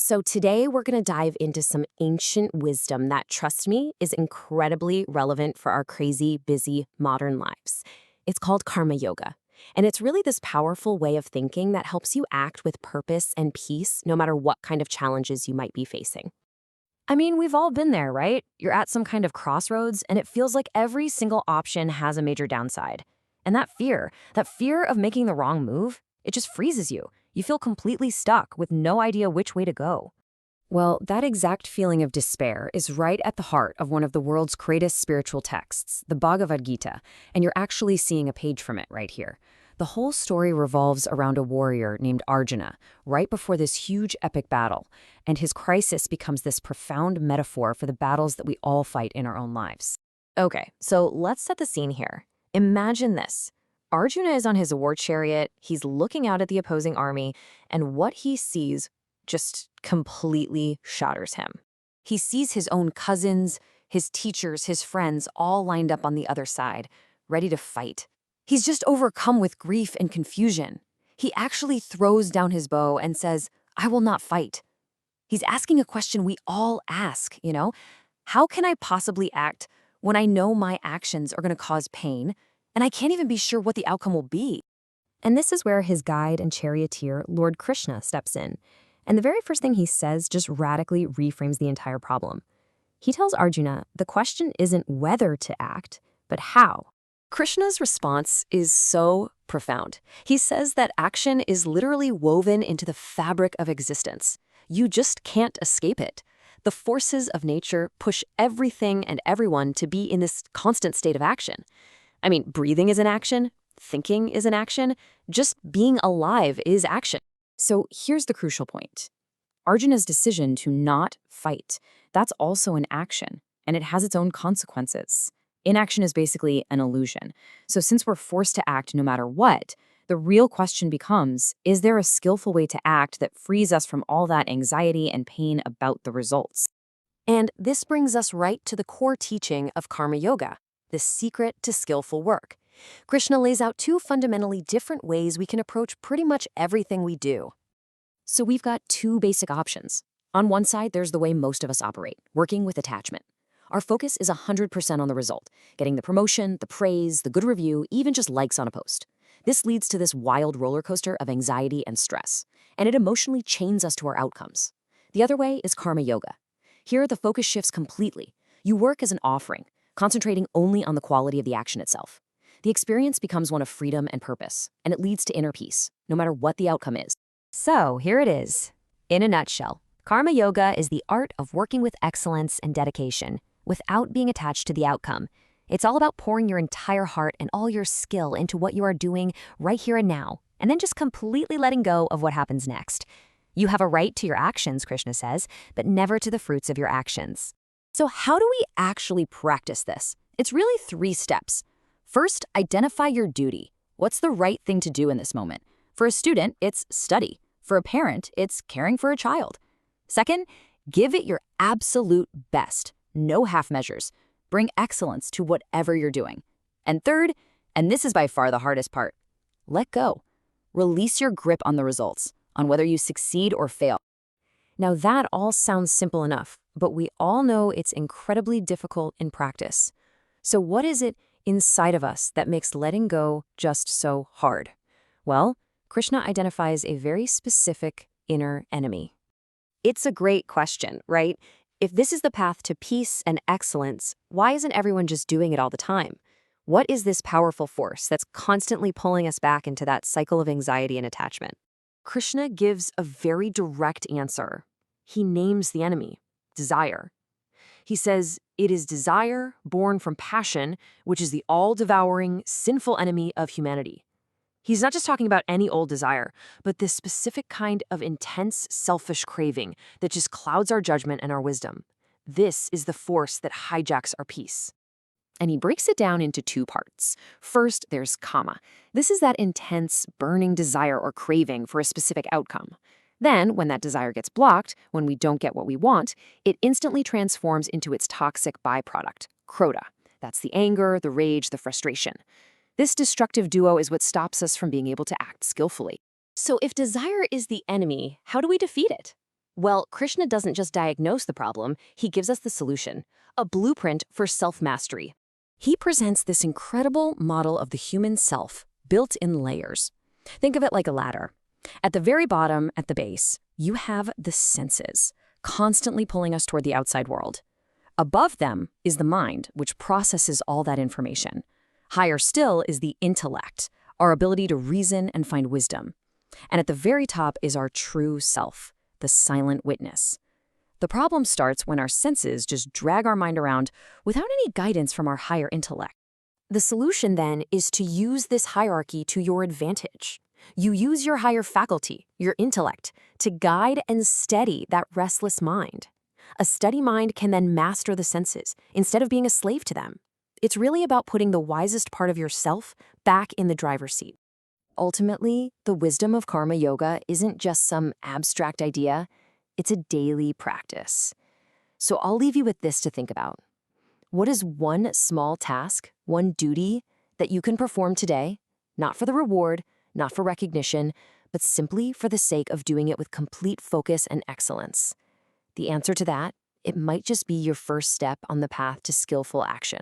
So today we're going to dive into some ancient wisdom that, trust me, is incredibly relevant for our crazy, busy, modern lives. It's called karma yoga. And it's really this powerful way of thinking that helps you act with purpose and peace no matter what kind of challenges you might be facing. I mean, we've all been there, right? You're at some kind of crossroads, and it feels like every single option has a major downside. And that fear of making the wrong move, it just freezes you. You feel completely stuck with no idea which way to go. Well, that exact feeling of despair is right at the heart of one of the world's greatest spiritual texts, the Bhagavad Gita, and you're actually seeing a page from it right here. The whole story revolves around a warrior named Arjuna, right before this huge epic battle, and his crisis becomes this profound metaphor for the battles that we all fight in our own lives. Okay, so let's set the scene here. Imagine this. Arjuna is on his war chariot, he's looking out at the opposing army, and what he sees just completely shatters him. He sees his own cousins, his teachers, his friends all lined up on the other side, ready to fight. He's just overcome with grief and confusion. He actually throws down his bow and says, "I will not fight." He's asking a question we all ask. How can I possibly act when I know my actions are going to cause pain, and I can't even be sure what the outcome will be? And this is where his guide and charioteer, Lord Krishna, steps in. And the very first thing he says just radically reframes the entire problem. He tells Arjuna the question isn't whether to act, but how. Krishna's response is so profound. He says that action is literally woven into the fabric of existence. You just can't escape it. The forces of nature push everything and everyone to be in this constant state of action. I mean, breathing is an action, thinking is an action, just being alive is action. So here's the crucial point. Arjuna's decision to not fight, that's also an action, and it has its own consequences. Inaction is basically an illusion. So since we're forced to act no matter what, the real question becomes, is there a skillful way to act that frees us from all that anxiety and pain about the results? And this brings us right to the core teaching of karma yoga, the secret to skillful work. Krishna lays out two fundamentally different ways we can approach pretty much everything we do. So we've got two basic options. On one side, there's the way most of us operate, working with attachment. Our focus is 100% on the result, getting the promotion, the praise, the good review, even just likes on a post. This leads to this wild roller coaster of anxiety and stress, and it emotionally chains us to our outcomes. The other way is karma yoga. Here, the focus shifts completely. You work as an offering, concentrating only on the quality of the action itself. The experience becomes one of freedom and purpose, and it leads to inner peace, no matter what the outcome is. So here it is. In a nutshell, karma yoga is the art of working with excellence and dedication without being attached to the outcome. It's all about pouring your entire heart and all your skill into what you are doing right here and now, and then just completely letting go of what happens next. You have a right to your actions, Krishna says, but never to the fruits of your actions. So how do we actually practice this? It's really 3 steps. First, identify your duty. What's the right thing to do in this moment? For a student, it's study. For a parent, it's caring for a child. Second, give it your absolute best. No half measures. Bring excellence to whatever you're doing. And third, and this is by far the hardest part, let go. Release your grip on the results, on whether you succeed or fail. Now that all sounds simple enough, but we all know it's incredibly difficult in practice. So what is it inside of us that makes letting go just so hard? Well, Krishna identifies a very specific inner enemy. It's a great question, right? If this is the path to peace and excellence, why isn't everyone just doing it all the time? What is this powerful force that's constantly pulling us back into that cycle of anxiety and attachment? Krishna gives a very direct answer. He names the enemy, desire. He says, it is desire born from passion, which is the all-devouring, sinful enemy of humanity. He's not just talking about any old desire, but this specific kind of intense, selfish craving that just clouds our judgment and our wisdom. This is the force that hijacks our peace. And he breaks it down into 2 parts. First, there's kama. This is that intense, burning desire or craving for a specific outcome. Then, when that desire gets blocked, when we don't get what we want, it instantly transforms into its toxic byproduct, krodha. That's the anger, the rage, the frustration. This destructive duo is what stops us from being able to act skillfully. So if desire is the enemy, how do we defeat it? Well, Krishna doesn't just diagnose the problem, he gives us the solution, a blueprint for self-mastery. He presents this incredible model of the human self, built in layers. Think of it like a ladder. At the very bottom, at the base, you have the senses, constantly pulling us toward the outside world. Above them is the mind, which processes all that information. Higher still is the intellect, our ability to reason and find wisdom. And at the very top is our true self, the silent witness. The problem starts when our senses just drag our mind around without any guidance from our higher intellect. The solution, then, is to use this hierarchy to your advantage. You use your higher faculty, your intellect, to guide and steady that restless mind. A steady mind can then master the senses, instead of being a slave to them. It's really about putting the wisest part of yourself back in the driver's seat. Ultimately, the wisdom of karma yoga isn't just some abstract idea, it's a daily practice. So I'll leave you with this to think about. What is one small task, one duty that you can perform today, not for the reward, not for recognition, but simply for the sake of doing it with complete focus and excellence? The answer to that, it might just be your first step on the path to skillful action.